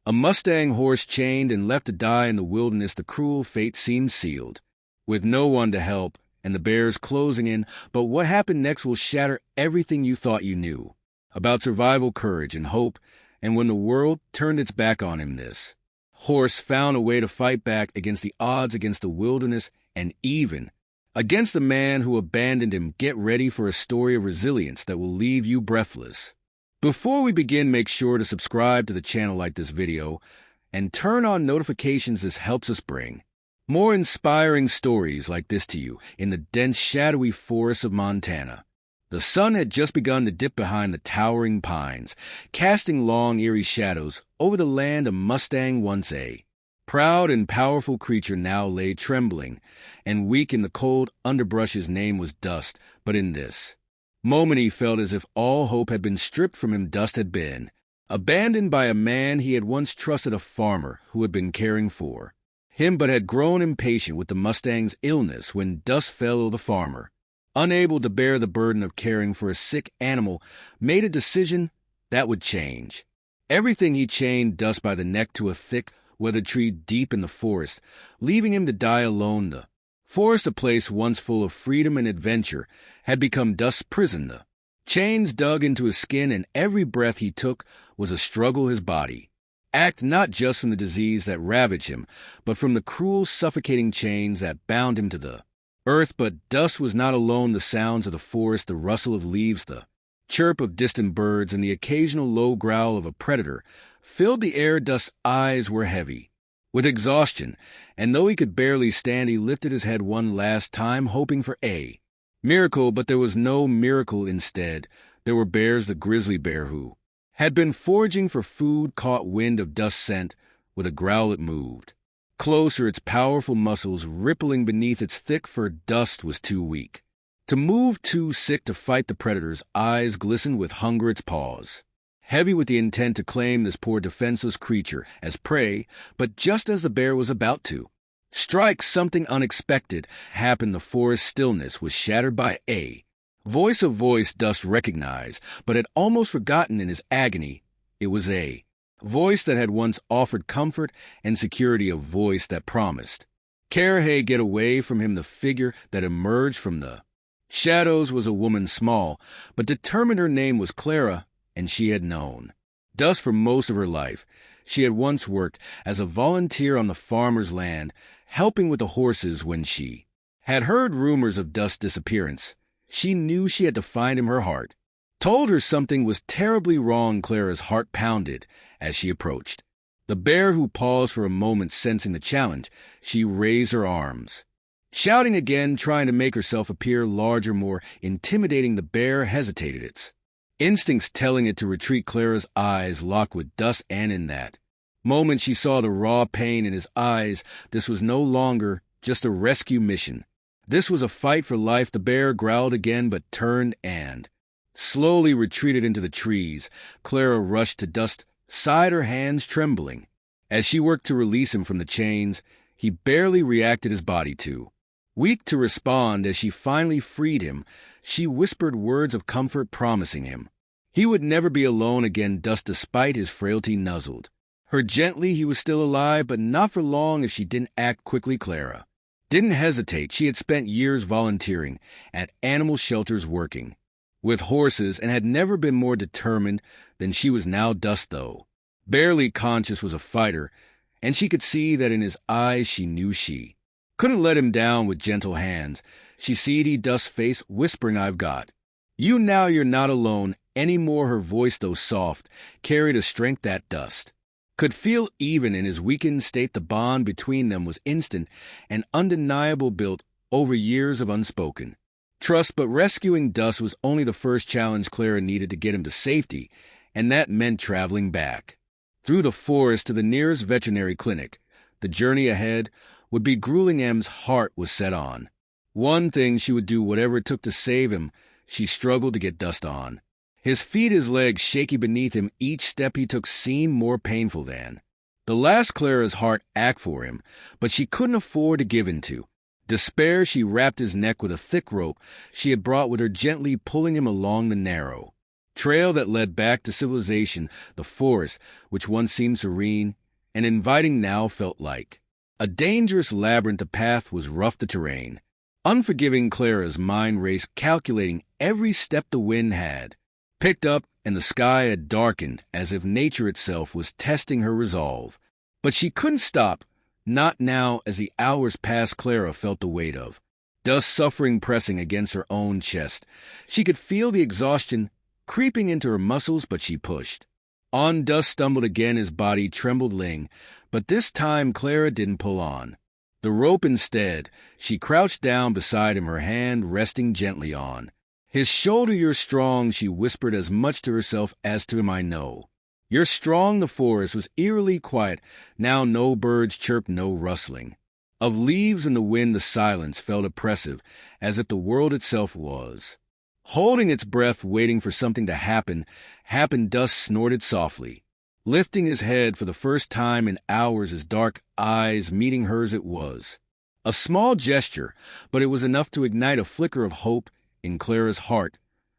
A Mustang horse chained and left to die in the wilderness, the cruel fate seemed sealed, with no one to help and the bears closing in. But what happened next will shatter everything you thought you knew about survival, courage, and hope. And when the world turned its back on him, this horse found a way to fight back against the odds, against the wilderness, and even against the man who abandoned him. Get ready for a story of resilience that will leave you breathless. Before we begin, make sure to subscribe to the channel, like this video, and turn on notifications. This helps us bring more inspiring stories like this to you in the dense, shadowy forests of Montana. The sun had just begun to dip behind the towering pines, casting long, eerie shadows over the land a Mustang, once a proud and powerful creature, now lay trembling and weak in the cold underbrush. His name was Dust, but in this moment he felt as if all hope had been stripped from him. Dust had been abandoned by a man he had once trusted, a farmer who had been caring for him, but had grown impatient with the Mustang's illness. When Dust fell ill, the farmer, unable to bear the burden of caring for a sick animal, made a decision that would change everything. He chained Dust by the neck to a thick, weathered tree deep in the forest, leaving him to die alone. The forest, a place once full of freedom and adventure, had become Dust's prison. The chains dug into his skin, and every breath he took was a struggle. His body ached not just from the disease that ravaged him, but from the cruel, suffocating chains that bound him to the earth. But Dust was not alone. The sounds of the forest, the rustle of leaves, the chirp of distant birds, and the occasional low growl of a predator filled the air. Dust's eyes were heavy with exhaustion, and though he could barely stand, he lifted his head one last time, hoping for a miracle. But there was no miracle. Instead, there were bears. The grizzly bear, who had been foraging for food, caught wind of Dust's scent. With a growl, it moved closer, its powerful muscles rippling beneath its thick fur. Dust was too weak to move, too sick to fight the predator's eyes glistened with hunger, its paws heavy with the intent to claim this poor defenseless creature as prey. But just as the bear was about to strike, something unexpected happened. The forest stillness was shattered by a voice Dust recognized, but had almost forgotten in his agony. It was a voice that had once offered comfort and security, a voice that promised Hey, get away from him. The figure that emerged from the shadows was a woman, small but determined. Her name was Clara, and she had known Dust for most of her life. She had once worked as a volunteer on the farmer's land, helping with the horses. When she had heard rumors of Dust's disappearance, she knew she had to find him. Her heart told her something was terribly wrong. Clara's heart pounded as she approached the bear, who paused for a moment, sensing the challenge. She raised her arms, shouting again, trying to make herself appear larger, more intimidating. The bear hesitated, its instincts telling it to retreat. Clara's eyes locked with Dust, and in that moment she saw the raw pain in his eyes. This was no longer just a rescue mission. This was a fight for life. The bear growled again, but turned and slowly retreated into the trees. Clara rushed to Dust's side, her hands trembling as she worked to release him from the chains. He barely reacted, his body too weak to respond. As she finally freed him, she whispered words of comfort, promising him he would never be alone again. Dust, despite his frailty, nuzzled her gently. He was still alive, but not for long if she didn't act quickly. Clara didn't hesitate. She had spent years volunteering at animal shelters, working with horses, and had never been more determined than she was now. Dust, though barely conscious, was a fighter, and she could see that in his eyes. She knew she couldn't let him down. With gentle hands, she seated Dust's face, whispering, I've got you now. You're not alone anymore. Her voice, though soft, carried a strength that Dust could feel even in his weakened state. The bond between them was instant and undeniable, built over years of unspoken trust. But rescuing Dust was only the first challenge. Clara needed to get him to safety, and that meant traveling back through the forest to the nearest veterinary clinic. The journey ahead would be grueling. M's heart was set on one thing: she would do whatever it took to save him. She struggled to get Dust on his feet, his legs shaky beneath him. Each step he took seemed more painful than the last. Clara's heart ached for him, but she couldn't afford to give in to despair. She wrapped his neck with a thick rope she had brought with her, gently pulling him along the narrow trail that led back to civilization, the forest, which once seemed serene and inviting now felt like a dangerous labyrinth. The path was rough, the terrain unforgiving. Clara's mind raced, calculating every step. The wind had picked up, and the sky had darkened, as if nature itself was testing her resolve. But she couldn't stop, not now. As the hours passed, Clara felt the weight of dust suffering pressing against her own chest. She could feel the exhaustion creeping into her muscles, but she pushed on. Dust stumbled again, his body trembled, but this time Clara didn't pull on the rope. Instead, she crouched down beside him, her hand resting gently on his shoulder. "You're strong," she whispered, as much to herself as to him. "I know. You're strong." The forest was eerily quiet now. No birds chirped, no rustling of leaves in the wind. The silence felt oppressive, as if the world itself was holding its breath, waiting for something to happen. Dust snorted softly, lifting his head for the first time in hours, his dark eyes meeting hers. It was a small gesture, but it was enough to ignite a flicker of hope in Clara's heart.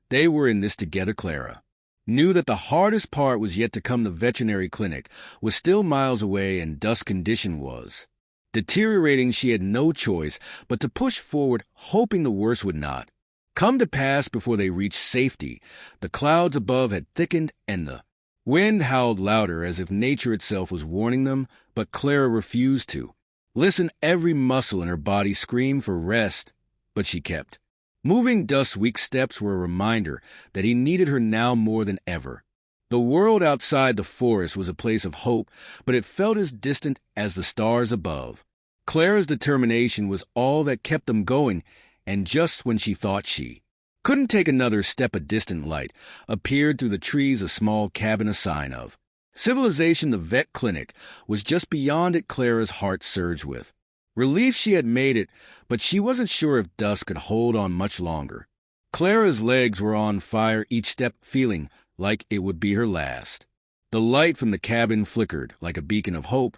They were in this together. Clara knew that the hardest part was yet to come. The veterinary clinic was still miles away, and Dust's condition was deteriorating. She had no choice but to push forward, hoping the worst would not come to pass before they reached safety. The clouds above had thickened, and the wind howled louder, as if nature itself was warning them. But Clara refused to listen. Every muscle in her body screamed for rest, but she kept moving. Dust's weak steps were a reminder that he needed her now more than ever. The world outside the forest was a place of hope, but it felt as distant as the stars above. Clara's determination was all that kept them going, and just when she thought she couldn't take another step, a distant light appeared through the trees, a small cabin, a sign of civilization. The vet clinic was just beyond it. Clara's heart surged with relief. She had made it, but she wasn't sure if Dust could hold on much longer. Clara's legs were on fire, each step feeling like it would be her last. The light from the cabin flickered like a beacon of hope,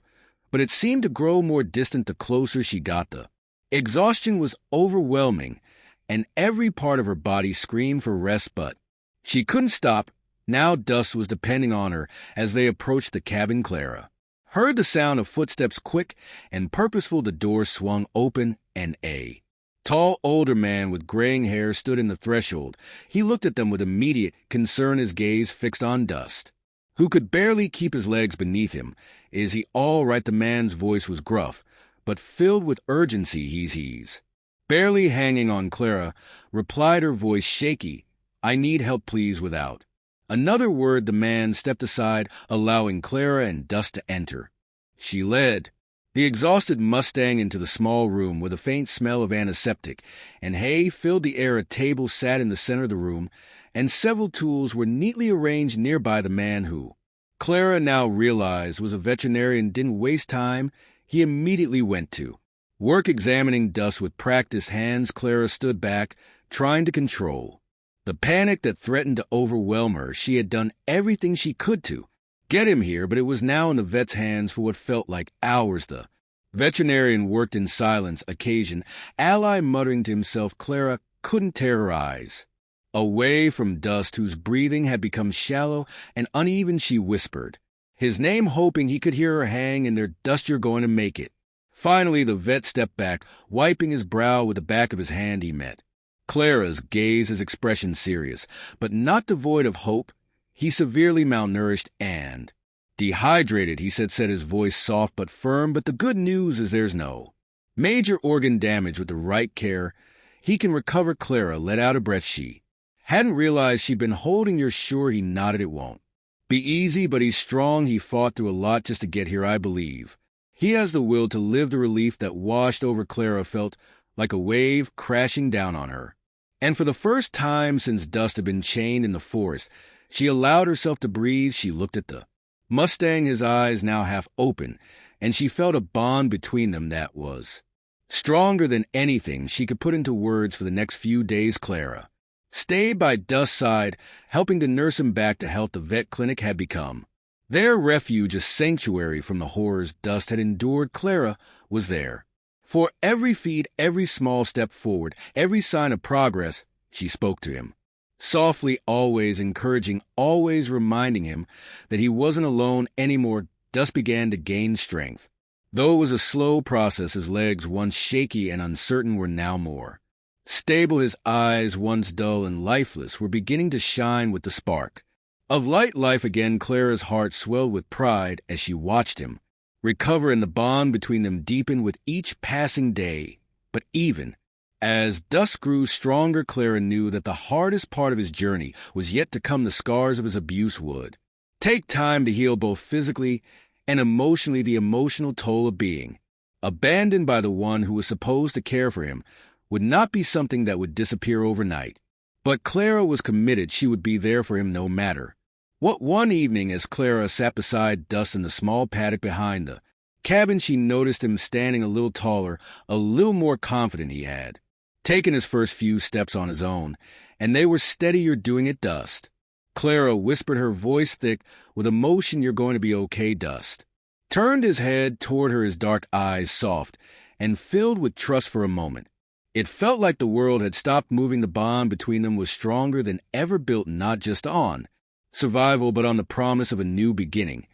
but it seemed to grow more distant the closer she got. The exhaustion was overwhelming, and every part of her body screamed for rest, but she couldn't stop. Now Dust was depending on her. As they approached the cabin, Clara heard the sound of footsteps, quick and purposeful. The door swung open, and a tall, older man with graying hair stood in the threshold. He looked at them with immediate concern, his gaze fixed on Dust, who could barely keep his legs beneath him. "Is he all right?" The man's voice was gruff, but filled with urgency. He's barely hanging on," Clara replied, her voice shaky. "I need help, please." Without another word, the man stepped aside, allowing Clara and Dust to enter. She led the exhausted Mustang into the small room, where the faint smell of antiseptic and hay filled the air. A table sat in the center of the room, and several tools were neatly arranged nearby. The man, who Clara now realized was a veterinarian, didn't waste time. He immediately went to work examining Dust with practiced hands. Clara stood back, trying to control the panic that threatened to overwhelm her. She had done everything she could to get him here, but it was now in the vet's hands for what felt like hours. The veterinarian worked in silence, occasion ally muttering to himself. Clara couldn't tear her eyes away from Dust, whose breathing had become shallow and uneven. She whispered his name, hoping he could hear her hang in there. "Dust, you're going to make it." Finally, the vet stepped back, wiping his brow with the back of his hand. He met Clara's gaze, his expression serious, but not devoid of hope. "He's severely malnourished and dehydrated," he said, his voice soft but firm. "But the good news is there's no major organ damage. With the right care, he can recover." Clara let out a breath. She hadn't realized she'd been holding. "You're sure?" He nodded. "It won't be easy, but he's strong. He fought through a lot just to get here. I believe he has the will to live." The relief that washed over Clara felt like a wave crashing down on her. And for the first time since Dust had been chained in the forest, she allowed herself to breathe. She looked at the Mustang, his eyes now half open, and she felt a bond between them that was stronger than anything she could put into words. For the next few days, Clara stayed by Dust's side, helping to nurse him back to health. The vet clinic had become their refuge, a sanctuary from the horrors Dust had endured. Clara was there for every feed, every small step forward, every sign of progress. She spoke to him Softly, always encouraging, always reminding him that he wasn't alone anymore. Dust began to gain strength. Though it was a slow process, his legs, once shaky and uncertain, were now more stable. His eyes, once dull and lifeless, were beginning to shine with the spark of light life again. Clara's heart swelled with pride as she watched him recover, and the bond between them deepened with each passing day. But even as dusk grew stronger, Clara knew that the hardest part of his journey was yet to come. The scars of his abuse would take time to heal, both physically and emotionally. The emotional toll of being abandoned by the one who was supposed to care for him would not be something that would disappear overnight. But Clara was committed. She would be there for him no matter what. One evening, as Clara sat beside Dust in the small paddock behind the cabin, she noticed him standing a little taller, a little more confident. He had taken his first few steps on his own, and they were steady. "You're doing it, Dust," Clara whispered, her voice thick with emotion. "You're going to be okay." Dust turned his head toward her, his dark eyes soft and filled with trust. For a moment, it felt like the world had stopped moving. The bond between them was stronger than ever, built not just on survival but on the promise of a new beginning.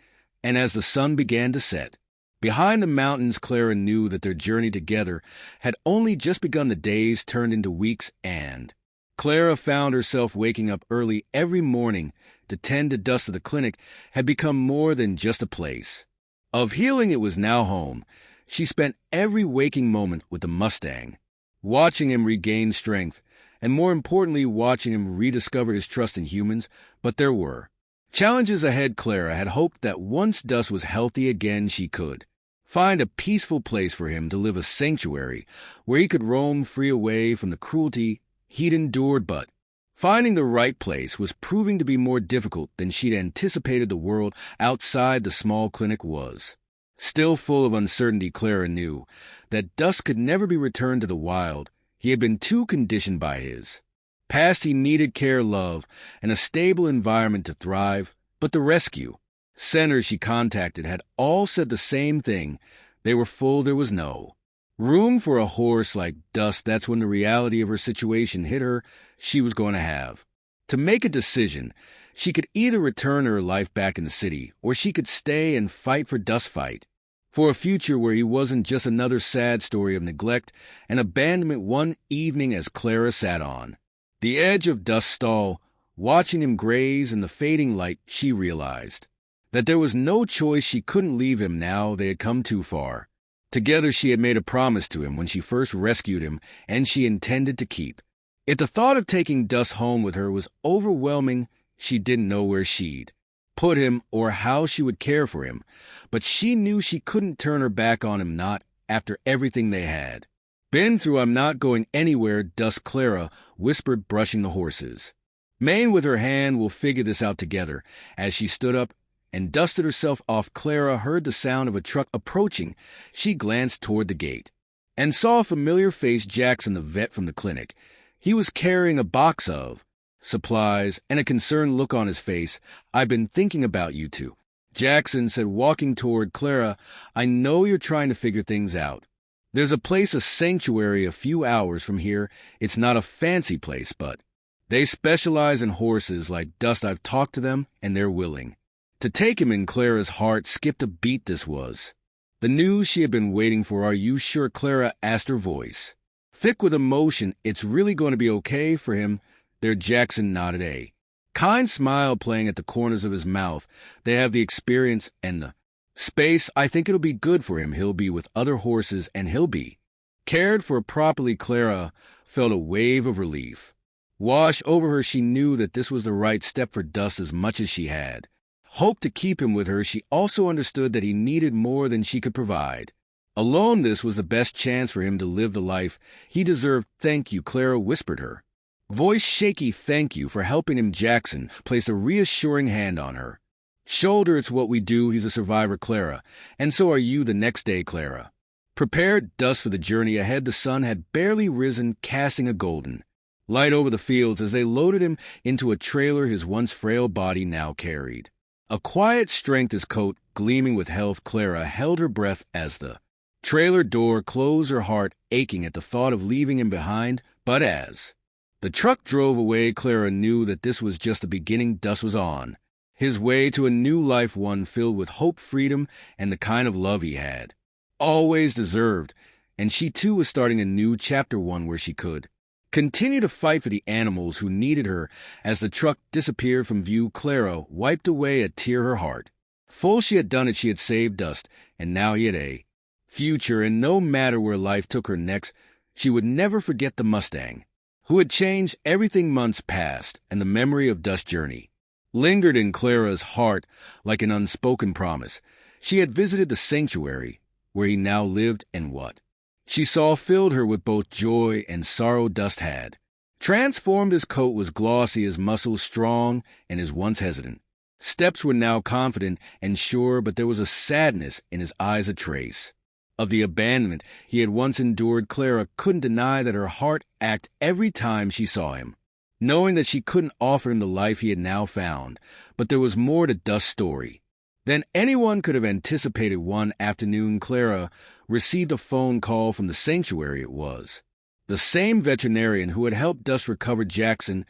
And as the sun began to set behind the mountains, Clara knew that their journey together had only just begun. The days turned into weeks, and Clara found herself waking up early every morning to tend to Dust. The clinic had become more than just a place of healing. It was now home. She spent every waking moment with the Mustang, watching him regain strength, and more importantly, watching him rediscover his trust in humans. But there were challenges ahead. Clara had hoped that once Dust was healthy again, she could find a peaceful place for him to live, a sanctuary where he could roam free away from the cruelty he'd endured. But finding the right place was proving to be more difficult than she'd anticipated. The world outside the small clinic was still full of uncertainty. Clara knew that Dust could never be returned to the wild. He had been too conditioned by his past. He needed care, love, and a stable environment to thrive. But the rescue centers she contacted had all said the same thing. They were full. There was no room for a horse like Dust. That's when the reality of her situation hit her. She was going to have to make a decision. She could either return her life back in the city, or she could stay and fight for Dust's fight for a future where he wasn't just another sad story of neglect and abandonment. One evening, as Clara sat on the edge of Dust's stall, watching him graze in the fading light, she realized that there was no choice. She couldn't leave him now. They had come too far. Together, she had made a promise to him when she first rescued him, and she intended to keep it. The thought of taking Dust home with her was overwhelming. She didn't know where she'd put him or how she would care for him, but she knew she couldn't turn her back on him, not after everything they had been through. "I'm not going anywhere, Dust," Clara whispered, brushing the horse's mane with her hand. "We'll figure this out together." As she stood up and dusted herself off, Clara heard the sound of a truck approaching. She glanced toward the gate and saw a familiar face, Jackson, the vet from the clinic. He was carrying a box of supplies and a concerned look on his face. "I've been thinking about you two," Jackson said, walking toward Clara. "I know you're trying to figure things out. There's a place, a sanctuary, a few hours from here. It's not a fancy place, but they specialize in horses like Dust. I've talked to them, and they're willing to take him." And Clara's heart skipped a beat. This was the news she had been waiting for. "Are you sure?" Clara asked, her voice thick with emotion. "It's really going to be okay for him there?" Jackson nodded, a kind smile playing at the corners of his mouth. "They have the experience and the space. I think it'll be good for him. He'll be with other horses, and he'll be cared for properly." Clara felt a wave of relief wash over her. She knew that this was the right step for Dust. As much as she had hoped to keep him with her, she also understood that he needed more than she could provide. Alone, this was the best chance for him to live the life he deserved. "Thank you," Clara whispered, her voice shaky. "Thank you for helping him." Jackson placed a reassuring hand on her shoulder. "It's what we do. He's a survivor, Clara, and so are you." The next day, Clara prepared Dust for the journey ahead. The sun had barely risen, casting a golden light over the fields as they loaded him into a trailer. His once frail body now carried a quiet strength, his coat gleaming with health. Clara held her breath as the trailer door closed, her heart aching at the thought of leaving him behind. But as The truck drove away. Clara knew that this was just the beginning Dust was on. His way to a new life, one filled with hope, freedom, and the kind of love he had always deserved. And she too was starting a new chapter, one where she could continue to fight for the animals who needed her. As the truck disappeared from view, Clara wiped away a tear, her heart full. She had done it. She had saved Dust, and now he had a future. And no matter where life took her next, she would never forget the Mustang, who had changed everything. Months passed, and the memory of Dust's journey lingered in Clara's heart like an unspoken promise. She had visited the sanctuary where he now lived, and what she saw filled her with both joy and sorrow. Dust had transformed. His coat was glossy, his muscles strong, and his once hesitant steps were now confident and sure, but there was a sadness in his eyes, a trace of the abandonment he had once endured. Clara couldn't deny that her heart ached every time she saw him, knowing that she couldn't offer him the life he had now found. But there was more to Dust's story than anyone could have anticipated. One afternoon, Clara received a phone call from the sanctuary. It was the same veterinarian who had helped Dust recover Jackson.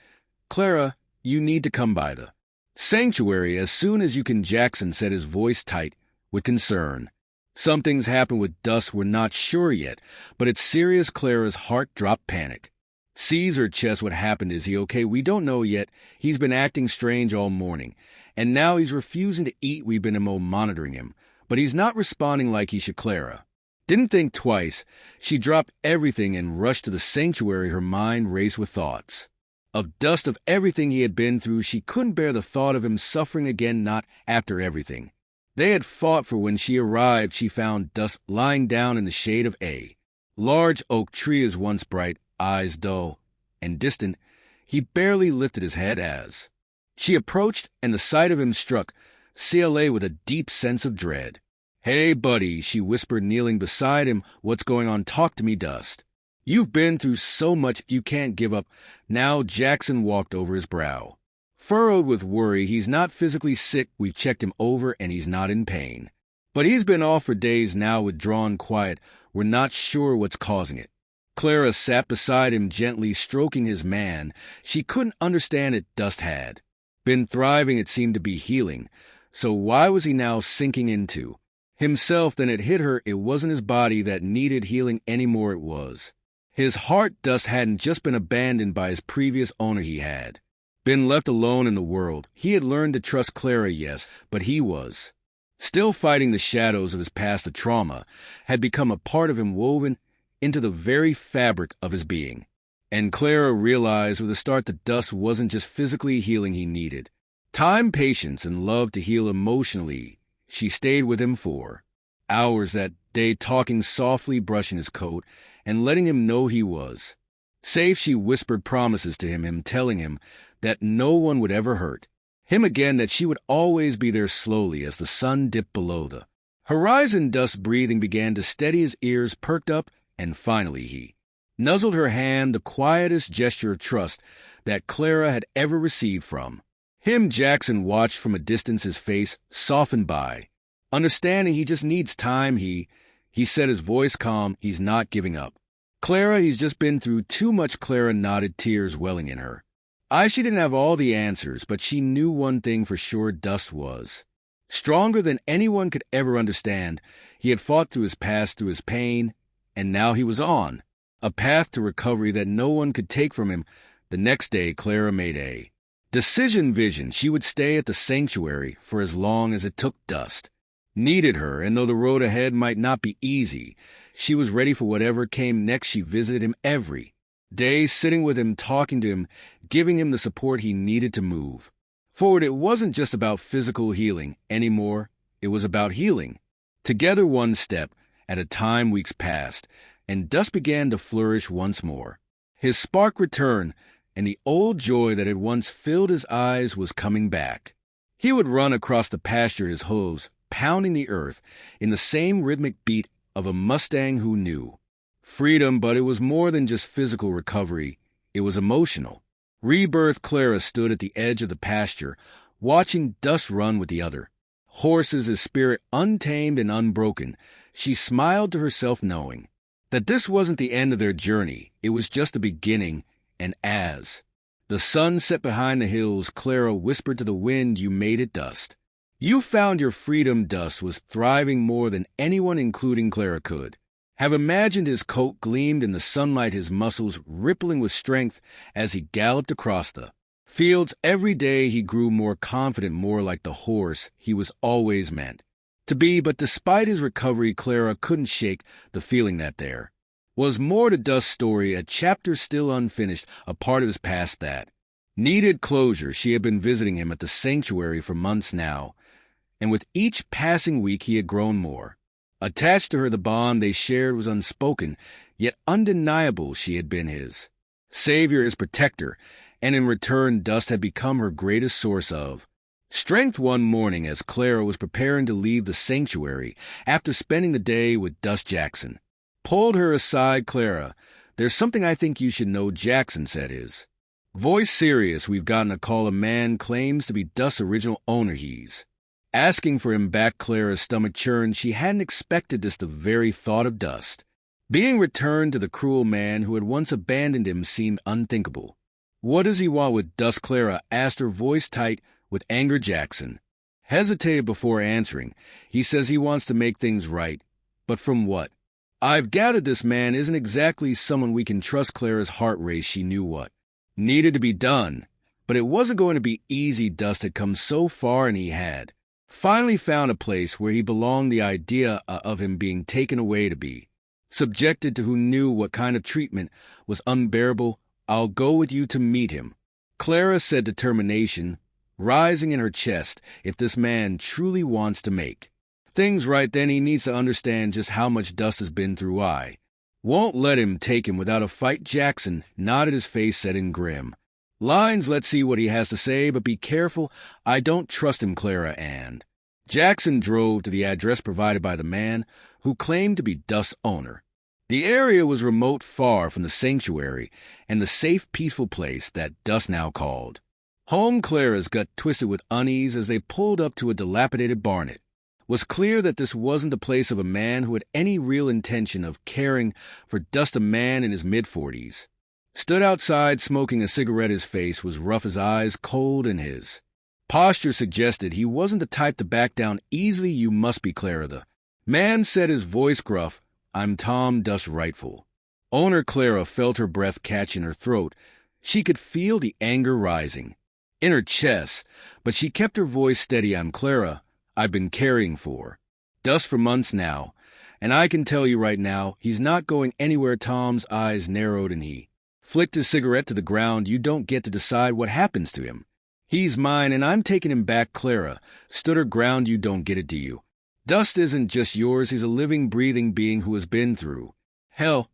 "Clara, you need to come by the sanctuary as soon as you can." Jackson said, his voice tight with concern. "Something's happened with Dust. We're not sure yet, but it's serious." Clara's heart dropped. Panic seized her chest. "What happened? Is he okay?" "We don't know yet. He's been acting strange all morning, and now he's refusing to eat. We've been monitoring him, but he's not responding like he should." Clara didn't think twice. She dropped everything and rushed to the sanctuary. Her mind raced with thoughts of Dust, of everything he had been through. She couldn't bear the thought of him suffering again, not after everything they had fought for. When she arrived, she found Dust lying down in the shade of a large oak tree, his once bright eyes dull and distant. He barely lifted his head as she approached, and the sight of him struck Cla with a deep sense of dread. "Hey, buddy," she whispered, kneeling beside him. "What's going on? Talk to me, Dust. You've been through so much. You can't give up now." Jackson walked over, his brow furrowed with worry. "He's not physically sick. We've checked him over, and he's not in pain. But he's been off for days now, withdrawn, quiet. We're not sure what's causing it." Clara sat beside him, gently stroking his man. She couldn't understand it. Dust had been thriving. It seemed to be healing. So why was he now sinking into himself? Then it hit her. It wasn't his body that needed healing anymore. It was his heart. Dust hadn't just been abandoned by his previous owner. He had been left alone in the world. He had learned to trust Clara, yes, but he was still fighting the shadows of his past. The trauma had become a part of him, woven into the very fabric of his being. And Clara realized with a start that Dust wasn't just physically healing. He needed time, patience, and love to heal emotionally. She stayed with him for hours that day, talking softly, brushing his coat, and letting him know he was safe. She whispered promises to him, telling him that no one would ever hurt him again, that she would always be there. Slowly, as the sun dipped below the horizon, Dust's breathing began to steady, his ears perked up, and finally he nuzzled her hand, the quietest gesture of trust that Clara had ever received from him. Jackson watched from a distance, his face softened by understanding. "He just needs time," he said, his voice calm. "He's not giving up, Clara. He's just been through too much." Clara nodded, tears welling in her eyes. She didn't have all the answers, but she knew one thing for sure. Dust was stronger than anyone could ever understand. He had fought through his past, through his pain, and now he was on a path to recovery that no one could take from him. The next day, Clara made a vision. She would stay at the sanctuary for as long as it took. Dust needed her, and though the road ahead might not be easy, she was ready for whatever came next. She visited him every day, sitting with him, talking to him, giving him the support he needed to move forward. It wasn't just about physical healing anymore. It was about healing together, one step at a time. Weeks passed, and Dust began to flourish once more. His spark returned, and the old joy that had once filled his eyes was coming back. He would run across the pasture, his hooves pounding the earth in the same rhythmic beat of a Mustang who knew freedom. But it was more than just physical recovery. It was emotional rebirth. Clara stood at the edge of the pasture, watching Dust run with the other horses, his spirit untamed and unbroken. She smiled to herself, knowing that this wasn't the end of their journey. It was just the beginning, And as the sun set behind the hills, Clara whispered to the wind, "You made it, Dust. You found your freedom." Dust was thriving more than anyone, including Clara, could have imagined. His coat gleamed in the sunlight, his muscles rippling with strength as he galloped across the fields. Every day he grew more confident, more like the horse he was always meant to be. But despite his recovery, Clara couldn't shake the feeling that there was more to Dust's story, a chapter still unfinished, a part of his past that needed closure. She had been visiting him at the sanctuary for months now, and with each passing week he had grown more attached to her. The bond they shared was unspoken, yet undeniable. She had been his savior, his protector, and in return Dust had become her greatest source of strength. One morning, as Clara was preparing to leave the sanctuary after spending the day with Dust, Jackson pulled her aside. "Clara, there's something I think you should know," Jackson said, his voice serious. "We've gotten a call. A man claims to be Dust's original owner. He's asking for him back." Clara's stomach churned. She hadn't expected this. The very thought of Dust being returned to the cruel man who had once abandoned him seemed unthinkable. "What does he want with Dust?" Clara asked, her voice tight with anger. Jackson hesitated before answering. "He says he wants to make things right. But from what I've gathered, this man isn't exactly someone we can trust." Clara's heart raced. She knew what needed to be done, but it wasn't going to be easy. Dust had come so far, and he had finally found a place where he belonged. The idea of him being taken away to be subjected to who knew what kind of treatment was unbearable. "I'll go with you to meet him," Clara said, determination rising in her chest. "If this man truly wants to make things right, then he needs to understand just how much Dust has been through. I won't let him take him without a fight." Jackson nodded, his face set in grim lines. "Let's see what he has to say, but be careful. I don't trust him." Clara and Jackson drove to the address provided by the man who claimed to be Dust's owner. The area was remote, far from the sanctuary and the safe, peaceful place that Dust now called home. Clara's gut twisted with unease as they pulled up to a dilapidated barn. It was clear that this wasn't the place of a man who had any real intention of caring for Dust. A man in his mid-40s stood outside smoking a cigarette. His face was rough, his eyes cold, and his posture suggested he wasn't the type to back down easily. "You must be Clara," the man said, his voice gruff. "I'm Tom, Dust's rightful owner." Clara felt her breath catch in her throat. She could feel the anger rising in her chest, but she kept her voice steady. "I'm Clara. I've been caring for Dust for months now, and I can tell you right now, he's not going anywhere." Tom's eyes narrowed and he flicked his cigarette to the ground. "You don't get to decide what happens to him. He's mine, and I'm taking him back." Clara stood her ground. "You don't get it, do you? Dust isn't just yours. He's a living, breathing being who has been through hell,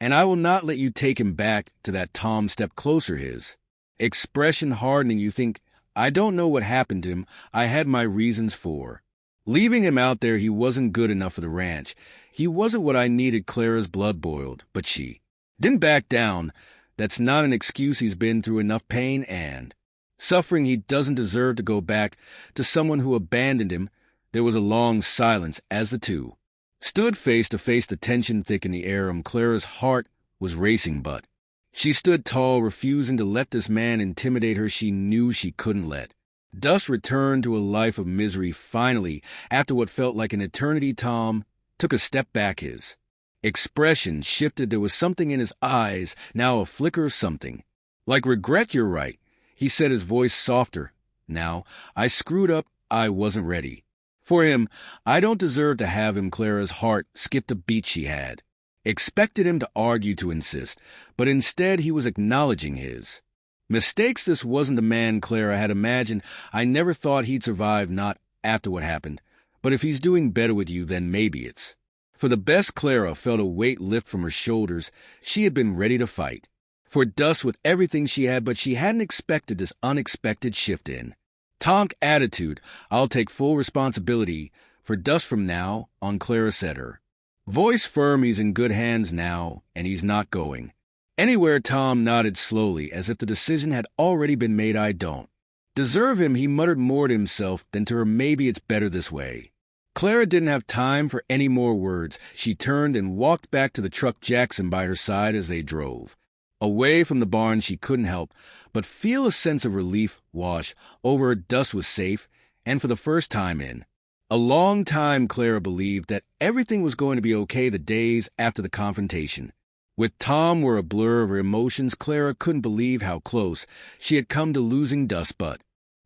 and I will not let you take him back to that." Tom stepped closer, his expression hardening. "You think I don't know what happened to him? I had my reasons for leaving him out there. He wasn't good enough for the ranch. He wasn't what I needed." Clara's blood boiled, but she didn't back down. "That's not an excuse. He's been through enough pain and suffering. He doesn't deserve to go back to someone who abandoned him." There was a long silence as the two stood face to face, the tension thick in the air. Clara's heart was racing, but she stood tall, refusing to let this man intimidate her. She knew she couldn't let Dust return to a life of misery. Finally, after what felt like an eternity, Tom took a step back. His expression shifted. There was something in his eyes, now a flicker of something like regret. "You're right," he said, his voice softer now. "I screwed up. I wasn't ready for him. I don't deserve to have him." Clara's heart skipped a beat. She had expected him to argue, to insist, but instead he was acknowledging his mistakes. This wasn't the man Clara had imagined. "I never thought he'd survive, not after what happened. But if he's doing better with you, then maybe it's for the best." Clara felt a weight lift from her shoulders. She had been ready to fight for Dust with everything she had, but she hadn't expected this unexpected shift in Tom's attitude. "I'll take full responsibility for Dust from now on," Clara said, her voice firm. "He's in good hands now, and he's not going anywhere." Tom nodded slowly, as if the decision had already been made. "I don't deserve him," he muttered more to himself than to her. "Maybe it's better this way." Clara didn't have time for any more words. She turned and walked back to the truck, Jackson by her side as they drove Away from the barn, she couldn't help but feel a sense of relief wash over her. Dust was safe, and for the first time in a long time, Clara believed that everything was going to be okay the days after the confrontation. With Tom were a blur of her emotions, Clara couldn't believe how close she had come to losing Dust, but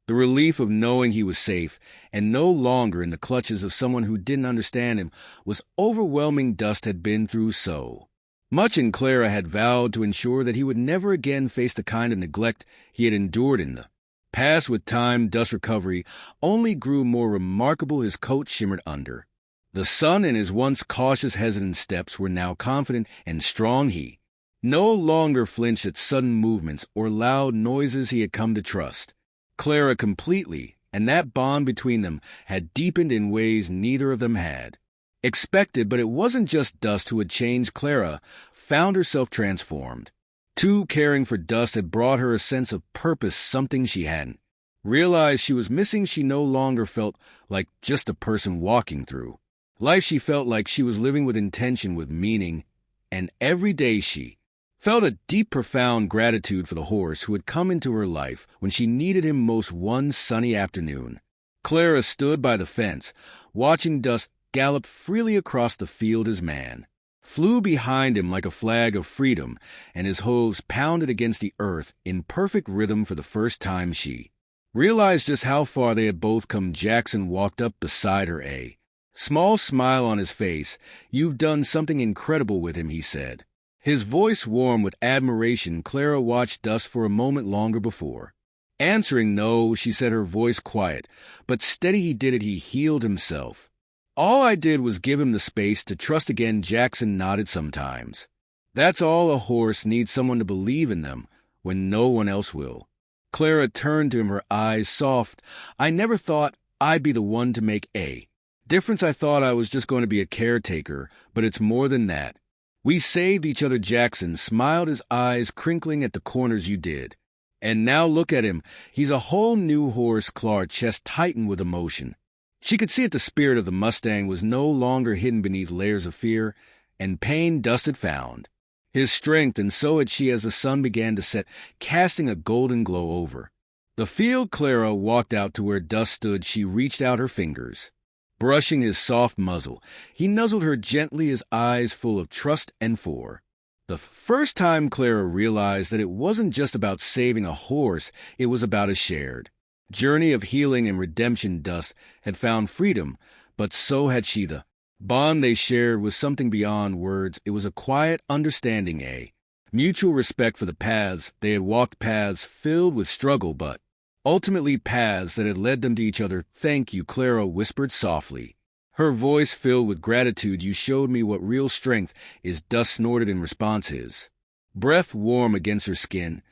the relief of knowing he was safe and no longer in the clutches of someone who didn't understand him was overwhelming. Dust had been through so much, and Clara had vowed to ensure that he would never again face the kind of neglect he had endured in the past. With time, Dust's recovery only grew more remarkable. His coat shimmered under the sun, and his once cautious, hesitant steps were now confident and strong. He no longer flinched at sudden movements or loud noises. He had come to trust Clara completely, and that bond between them had deepened in ways neither of them had expected. But it wasn't just Dust who had changed. Clara found herself transformed. Too, caring for Dust had brought her a sense of purpose, something she hadn't realized she was missing. She no longer felt like just a person walking through life. She felt like she was living with intention, with meaning, and every day she felt a deep, profound gratitude for the horse who had come into her life when she needed him most. One sunny afternoon, Clara stood by the fence, watching Dust gallop freely across the field. His man flew behind him like a flag of freedom, and his hooves pounded against the earth in perfect rhythm. For the first time, she realized just how far they had both come. Jackson walked up beside her, a small smile on his face. "You've done something incredible with him," he said, his voice warm with admiration. Clara watched Dust for a moment longer before answering. "No," she said, her voice quiet but steady. "He did it. He healed himself. All I did was give him the space to trust again." Jackson nodded. "Sometimes that's all a horse needs, someone to believe in them when no one else will." Clara turned to him, her eyes soft. "I never thought I'd be the one to make a difference. I thought I was just going to be a caretaker, but it's more than that. We saved each other." Jackson smiled, his eyes crinkling at the corners. "You did. And now look at him. He's a whole new horse." Clara's chest tightened with emotion. She could see that the spirit of the Mustang was no longer hidden beneath layers of fear and pain. Dust had found his strength, and so had she. As the sun began to set, casting a golden glow over the field, Clara walked out to where Dust stood. She reached out her fingers, brushing his soft muzzle. He nuzzled her gently, his eyes full of trust, and for the first time, Clara realized that it wasn't just about saving a horse, it was about a shared journey of healing and redemption. Dust had found freedom, but so had she. The bond they shared was something beyond words. It was a quiet understanding, a mutual respect for the paths they had walked, paths filled with struggle, but ultimately paths that had led them to each other. "Thank you," Clara whispered softly, her voice filled with gratitude. "You showed me what real strength is." Dust snorted in response, his breath warm against her skin,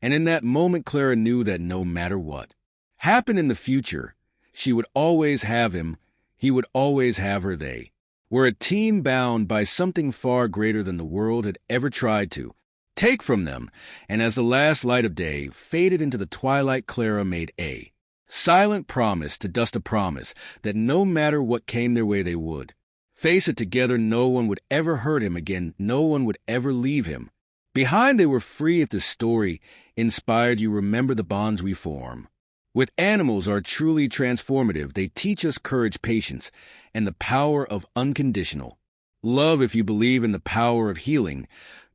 and in that moment Clara knew that no matter what happened in the future, she would always have him. He would always have her. They were a team bound by something far greater than the world had ever tried to take from them. And as the last light of day faded into the twilight, Clara made a silent promise to Dust, a promise that no matter what came their way, they would face it together. No one would ever hurt him again. No one would ever leave him behind. They were free. If this story inspired you, remember the bonds we form with animals are truly transformative. They teach us courage, patience, and the power of unconditional love. If you believe in the power of healing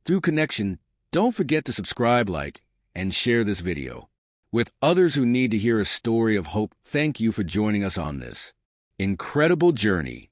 through connection, don't forget to subscribe, like, and share this video with others who need to hear a story of hope. Thank you for joining us on this incredible journey.